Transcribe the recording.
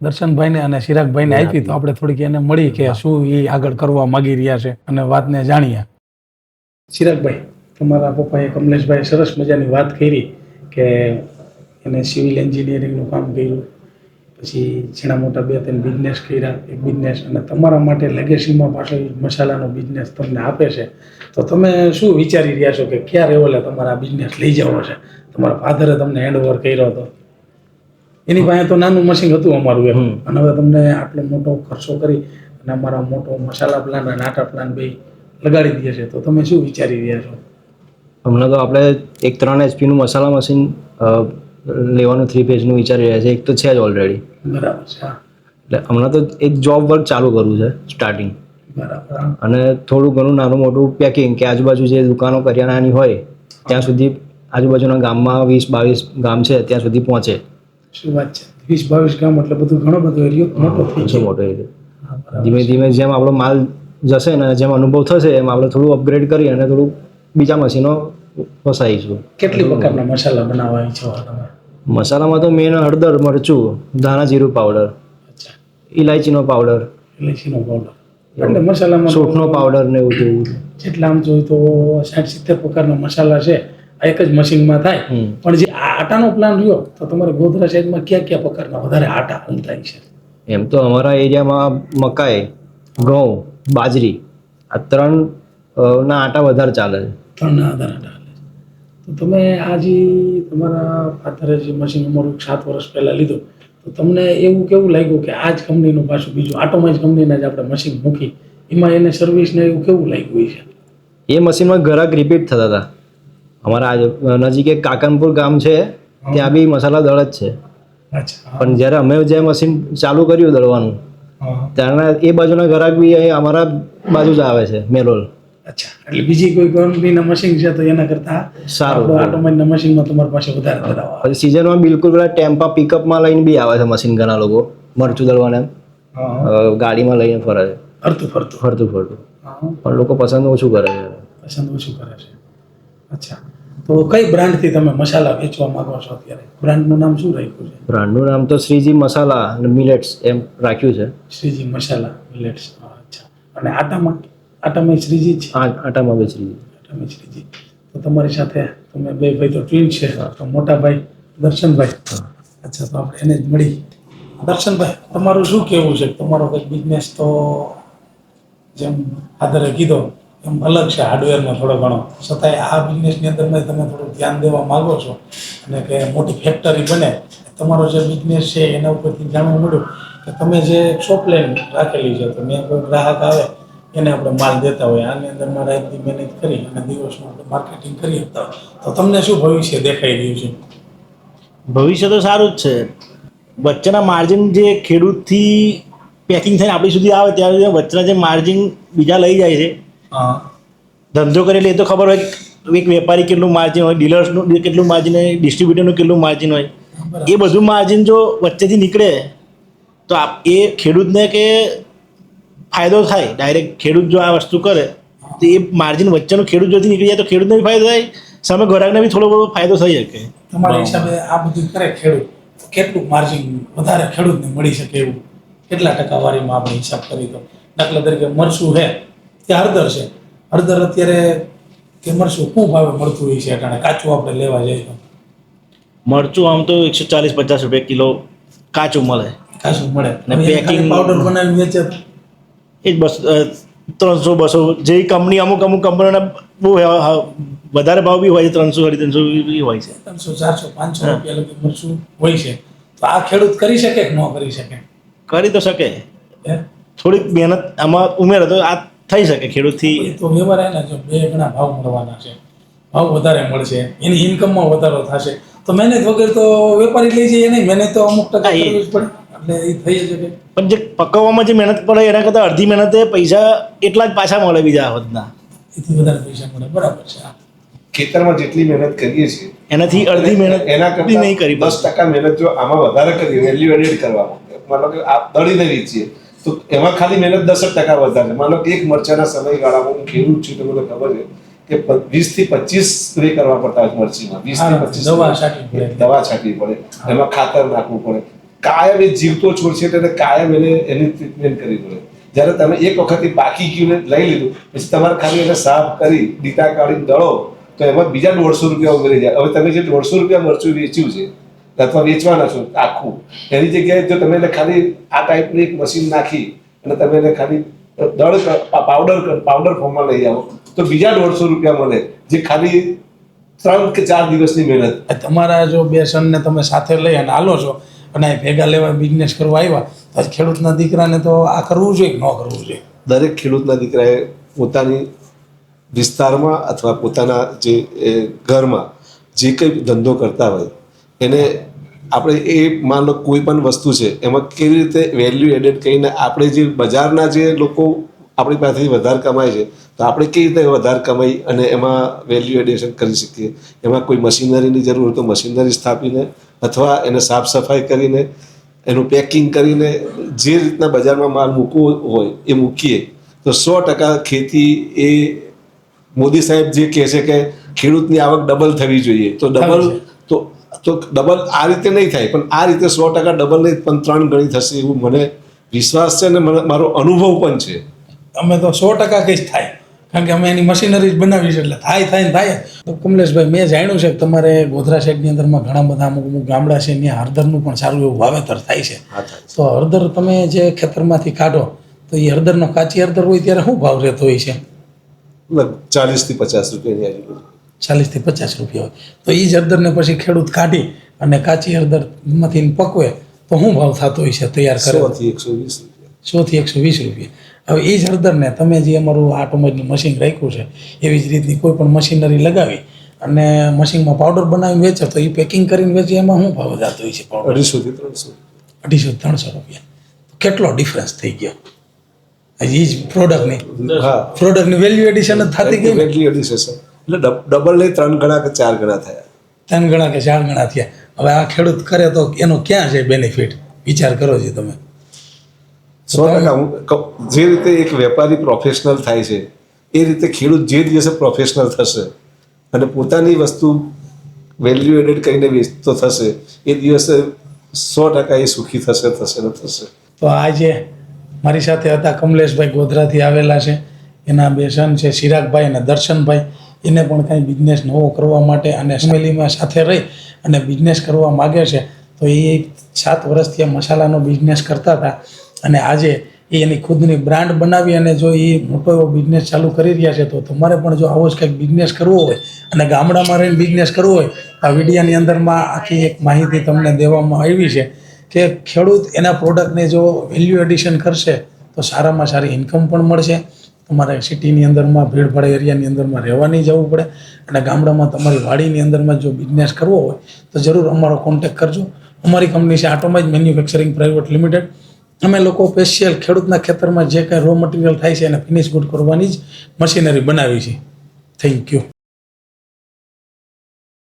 દર્શનભાઈને અને ચિરાગભાઈને આપી તો આપણે થોડીક એને મળી કે શું એ આગળ કરવા માંગી રહ્યા છે અને વાતને જાણીએ. ચિરાગભાઈ, તમારા પપ્પાએ કમલેશભાઈ સરસ મજાની વાત કરી કે એને સિવિલ એન્જિનિયરિંગનું કામ કર્યું, પછી ઝીણા મોટા 2-3 બિઝનેસ કર્યા, એક બિઝનેસ, અને તમારા માટે લેગેસીમાં પાછળ મસાલાનો બિઝનેસ તમને આપે છે. તો તમે શું વિચારી રહ્યા છો કે ક્યાં લેવલે તમારા આ બિઝનેસ લઈ જવો છે? તમારા ફાધરે તમને હેન્ડઓવર કર્યો હતો, એની પાસે તો નાનું મશીન હતું અમારું એમ, અને હવે તમને આટલો મોટો ખર્ચો કરી અને અમારા મોટો મસાલા પ્લાન અને આટા પ્લાન બે લગાડી દે છે, તો તમે શું વિચારી રહ્યા છો? હમણાં તો આપણે એક 3 HP નું મસાલા મશીન લેવાનું 3 ફેઝનું વિચારી રહ્યા છે. એક તો છે જ ઓલરેડી. બરાબર છે. એટલે હમણાં તો એક જોબ વર્ક ચાલુ કરવું છે સ્ટાર્ટિંગ. બરાબર. અને થોડું ઘણું નાનું મોટું પેકિંગ, કે આજુબાજુ જે દુકાનો કરિયાણાની હોય ત્યાં સુધી, આજુબાજુના ગામમાં 20-22 ગામ છે ત્યાં સુધી પહોંચે. શું વાત છે! 20-22 ગામ એટલે બધું ઘણો બધો એરિયો મોટો થઈ છે. મોટો એરિયો. ધીમે ધીમે જેમ આપણો માલ જશે ને જેમ અનુભવ થશે એમ આપણે થોડું અપગ્રેડ કરી અને થોડું બીજા મશીનો વસાવીશું. કેટલી પ્રકારના મસાલા બનાવવા ઈચ્છો તમે? મસાલામાં તો મેન હળદર, મરચું, ધાણા જીરું પાવડર, ઇલાયચીનો પાવડર, ઇલાયચીનો પાવડર, એટલે મસાલામાં સૂંઠનો પાવડર ને એવું તેવું. જેટલા આમ જોઈએ તો 60-70 પ્રકારના મસાલા છે આ એક જ મશીનમાં થાય. પણ જે આટાનો પ્લાન રહ્યો તો તમારે ગોધરા સાઈડમાં કયા પ્રકારના વધારે આટા થાય છે? એમ તો અમારા એરિયામાં મકાઈ, ઘઉં, બાજરી, આ 3 ના આટા વધારે ચાલે છે. 3 ના આધાર આટા ચાલે છે. તો તમે આ જે તમારા ફાધરે જે મશીન અમારું 7 વર્ષ પહેલાં લીધું, તો તમને એવું કેવું લાગ્યું કે આ જ કંપનીનું પાછું બીજું આટોમાઇઝ કંપનીના જ આપણે મશીન મૂકી, એમાં એને સર્વિસને એવું કેવું લાગ્યું છે? એ મશીનમાં ગ્રાહક રિપીટ થતા હતા. અમારા નજીક એક કાકનપુર ગામ છે ત્યાં બી મસાલા દળ જ છે. પણ જ્યારે અમે જે મશીન ચાલુ કર્યું દળવાનું ત્યારના એ બાજુના ગ્રાહક બી અહીં અમારા બાજુ જ આવે છે, મેલોલ. અચ્છા, એટલે બીજી કોઈ કંપનીના મશીન છે તો એના કરતાં સારું ઓટોમેટિકના મશીનમાં તમારી પાસે વધારે ધરાવ. પછી સિઝનમાં બિલકુલ પેલા ટેમ્પા પિકઅપમાં લઈને બી આવે છે મશીન. ઘણા લોકો મરચું દળવાને ગાડીમાં લઈને ફરે છે, ફરતું પણ લોકો પસંદ ઓછું કરે છે. અચ્છા, તો કઈ બ્રાન્ડથી તમે મસાલા વેચવા માંગો છો અત્યારે? બ્રાન્ડનું નામ શું રાખ્યું છે? બ્રાન્ડનું નામ તો શ્રીજી મસાલા અને મિલેટ્સ એમ રાખ્યું છે. શ્રીજી મસાલા મિલેટ્સ. અચ્છા, અને આટામાં શ્રીજી છે? આટામાં બી શ્રીજી. તો તમારી સાથે તમે બે ભાઈ તો ટ્વિન છે, તો મોટા ભાઈ દર્શનભાઈ. અચ્છા, તો આપણે એને જ મળી. દર્શનભાઈ, તમારું શું કહેવું છે? તમારો કંઈક બિઝનેસ તો જેમ આધારે કીધો એમ અલગ છે હાર્ડવેરમાં થોડો ઘણો, છતાંય આ બિઝનેસની અંદર તમે થોડું ધ્યાન દેવા માગો છો અને કે મોટી ફેક્ટરી બને. તમારો જે બિઝનેસ છે એના ઉપરથી જાણવા મળ્યું કે તમે જે શોપ લાઈન રાખેલી છે, તો મેં કોઈ ગ્રાહક આવે એને આપણે માલ દેતા હોય, આની અંદરમાં રાતની મહેનત કરી અને દિવસનું આપણે માર્કેટિંગ કરી શકતા હોય, તો તમને શું ભવિષ્ય દેખાઈ રહ્યું છે? ભવિષ્ય તો સારું જ છે. વચ્ચેના માર્જિન જે ખેડૂતથી પેકિંગ થઈને આપણી સુધી આવે ત્યારે વચ્ચેના જે માર્જિન બીજા લઈ જાય છે, ધંધો કરેલી એ તો ખબર હોય એક વેપારી કેટલું માર્જિન હોય, ડીલર્સનું કેટલું માર્જિન હોય, ડિસ્ટ્રીબ્યુટરનું કેટલું માર્જિન હોય, એ બધું માર્જિન જો વચ્ચેથી નીકળે તો એ ખેડૂતને કે ફાયદો થાય. ડાયરેક્ટ ખેડૂત જો આ વસ્તુ કરે તો એ માર્જિન વચ્ચેનું ખેડૂત જોથી નીકળી જાય તો ખેડૂતને બી ફાયદો થાય, સામે ગ્રાહકને બી થોડો ઘણો ફાયદો થઈ શકે. તમારા હિસાબે આ બધું કરે ખેડૂત તો કેટલું માર્જિન વધારે ખેડૂતને મળી શકે એવું કેટલા ટકાવારીમાં આપણે હિસાબ કરી તો? દાખલા તરીકે મરચું છે કે હળદર છે, હળદર અત્યારે કે મરચું શું ભાવે મળતું હોય છે અટાણે કાચું આપણે લેવા જઈએ તો? મરચું આમ તો 140-50 રૂપિયા કિલો કાચું મળે. અને પેકિંગ પાવડર બનાવીને વેચે એ જ 300-200 જે કંપની અમુક કંપનીઓના બહુ વધારે ભાવ બી હોય છે, 300-350 બી હોય છે. 300-400-500 રૂપિયા લગી મરચું હોય છે. તો આ ખેડૂત કરી શકે કે ન કરી શકે? કરી તો શકે, થોડીક મહેનત આમાં ઉમેરે તો આ થઈ શકે ખેડૂતથી. તો વ્યવહાર એના જો 2 ગણા ભાવ મળવાના છે, ભાવ વધારે મળશે, એની ઇન્કમમાં વધારો થશે, તો મહેનત વગર તો વેપારી લઈ જઈએ નહીં, મહેનત તો અમુક ટકા કરવી જ પડે, એટલે એ થઈ શકે. પણ જે પકવવામાં જે મહેનત પડે એના કરતાં અડધી મહેનતે પૈસા એટલા જ પાછા મળે બીજા વધના, એથી વધારે પૈસા મળે. બરાબર છે. ખેતરમાં જેટલી મહેનત કરીએ છીએ એનાથી અડધી મહેનત એના કરતાં નહીં કરી 10% મહેનત જો આમાં વધારે કરીએ, વેલ્યુ એડિડ કરવામાં, માનો કે આ દળીને વેચીએ તો એમાં ખાલી મહેનત 10% વધારે. માનો કે એક મરચાના સમયગાળામાં હું ખેડૂત છું તો મને ખબર છે કે 20-25 સ્પ્રે કરવા પડતા હોય મરચીમાં, 20-25 દવા છાંટવી પડે, એમાં ખાતર નાખવું પડે, કાયમ એ જીવતો છોડ છે એટલે કાયમ એની ટ્રીટમેન્ટ કરવી પડે. જ્યારે તમે એક વખત એ પાકી ગયું ને લઈ લીધું પછી તમારે ખાલી એને સાફ કરી ડીટા કાઢી દળો તો એમાં બીજા 150 રૂપિયા ઉમેરી જાય. હવે તમે જે 150 રૂપિયા મરચું વેચ્યું છે અથવા વેચવાના છો આખું, એની જગ્યાએ જો તમે એને ખાલી આ ટાઈપનું એક મશીન નાખી અને તમે એને ખાલી પાવડર ફોર્મમાં લઈ આવો તો બીજા 150 રૂપિયા મળે, જે ખાલી 3 કે 4 દિવસની મહેનત. તમારા જો બે સનને તમે સાથે લઈ અને હાલો છો અને ભેગા લેવા બિઝનેસ કરવા આવ્યા તો ખેડૂતના દીકરાને તો આ કરવું જોઈએ કે ન કરવું જોઈએ? દરેક ખેડૂતના દીકરાએ પોતાની વિસ્તારમાં અથવા પોતાના જે ઘરમાં જે કંઈ ધંધો કરતા હોય એને આપણે એ માન લો કોઈ પણ વસ્તુ છે એમાં કેવી રીતે વેલ્યુ એડેડ કરીને આપણે જે બજારના જે લોકો આપણી પાસેથી વધારે કમાય છે તો આપણે કેવી રીતે વધારે કમાઈ અને એમાં વેલ્યુ એડિશન કરી શકીએ. એમાં કોઈ મશીનરીની જરૂર હોય તો મશીનરી સ્થાપીને અથવા એને સાફ સફાઈ કરીને એનું પેકિંગ કરીને જે રીતના બજારમાં માલ મૂકવો હોય એ મૂકીએ તો 100% ખેતી એ મોદી સાહેબ જે કહે છે કે ખેડૂતની આવક ડબલ થવી જોઈએ તો ડબલ આ રીતે નહીં થાય પણ આ રીતે 100% ડબલ નહીં પણ 3 ગણી થશે એવું મને વિશ્વાસ છે અને મારો અનુભવ પણ છે. અમે તો 100% કઈ થાય, કારણ કે અમે એની મશીનરી જ બનાવી છે એટલે થાય. તો કમલેશભાઈ, મેં જાણ્યું છે કે તમારે ગોધરા શેડની અંદરમાં ઘણા બધા અમુક ગામડા છે ત્યાં હળદરનું પણ સારું એવું વાવેતર થાય છે. તો હળદર તમે જે ખેતરમાંથી કાઢો તો એ હળદરનો કાચી હળદર હોય ત્યારે શું ભાવ રહેતો હોય છે? 40 થી 50 રૂપિયાની આજુબાજુ. 40 થી 50 રૂપિયા હોય તો એ જ હળદરને પછી ખેડૂત કાઢી અને કાચી હળદરમાંથી પકવે તો શું ભાવ થતો હોય છે તૈયાર કરે? 100 થી 120 રૂપિયા. 100 થી 120 રૂપિયા. હવે એ જ હળદરને તમે જે અમારું ઓટોમેટિક મશીન રાખ્યું છે એવી જ રીતની કોઈ પણ મશીનરી લગાવી અને મશીનમાં પાવડર બનાવીને વેચે તો એ પેકિંગ કરીને વેચે એમાં શું ભાવ જતો હોય છે પાવડર? 250 થી 300. 250-300 રૂપિયા. કેટલો ડિફરન્સ થઈ ગયો એ જ પ્રોડક્ટની? હા, પ્રોડક્ટની વેલ્યુ એડિશન જ થતી ગઈ ને? વેલ્યુ એડિશન એટલે ડબલ નહીં 3 ગણા કે 4 ગણા થયા. 3 ગણા કે 4 ગણા થયા. હવે આ ખેડૂત કરે તો એનો ક્યાં છે બેનિફિટ? વિચાર કરો છો તમે? 100% જે રીતે એક વેપારી પ્રોફેશનલ થાય છે એ રીતે ખેડૂત જે દિવસે પ્રોફેશનલ થશે અને પોતાની વસ્તુ વેલ્યુ એડેડ કરીને વેચતો થશે એ દિવસે 100% એ સુખી થશે. તો આજે મારી સાથે હતા કમલેશભાઈ, ગોધરાથી આવેલા છે. એના બે સન છે ચિરાગભાઈ અને દર્શનભાઈ. એને પણ કાંઈ બિઝનેસ નવો કરવા માટે અને ફેમિલીમાં સાથે રહી અને બિઝનેસ કરવા માગે છે તો એ 7 વર્ષથી આ મસાલાનો બિઝનેસ કરતા હતા અને આજે એ એની ખુદની બ્રાન્ડ બનાવી અને જો એ મોટો એવો બિઝનેસ ચાલુ કરી રહ્યા છે તો તમારે પણ જો આવો જ કંઈક બિઝનેસ કરવો હોય અને ગામડામાં રહીને બિઝનેસ કરવો હોય આ વિડીયાની અંદરમાં આખી એક માહિતી તમને દેવામાં આવી છે કે ખેડૂત એના પ્રોડક્ટને જો વેલ્યુ એડિશન કરશે તો સારામાં સારી ઇન્કમ પણ મળશે. તમારે સિટીની અંદરમાં ભીડભાડ એરિયાની અંદરમાં રહેવા નહીં જવું પડે અને ગામડામાં તમારી વાડીની અંદરમાં જો બિઝનેસ કરવો હોય તો જરૂર અમારો કોન્ટેક્ટ કરજો. અમારી કંપની છે આટોમાઇઝ મેન્યુફેક્ચરિંગ પ્રાઇવેટ લિમિટેડ. અમે લોકો સ્પેશિયલ ખેડૂતના ખેતરમાં જે કાંઈ રો મટીરિયલ થાય છે એને ફિનિશ ગુડ કરવાની જ મશીનરી બનાવી છે. Thank you.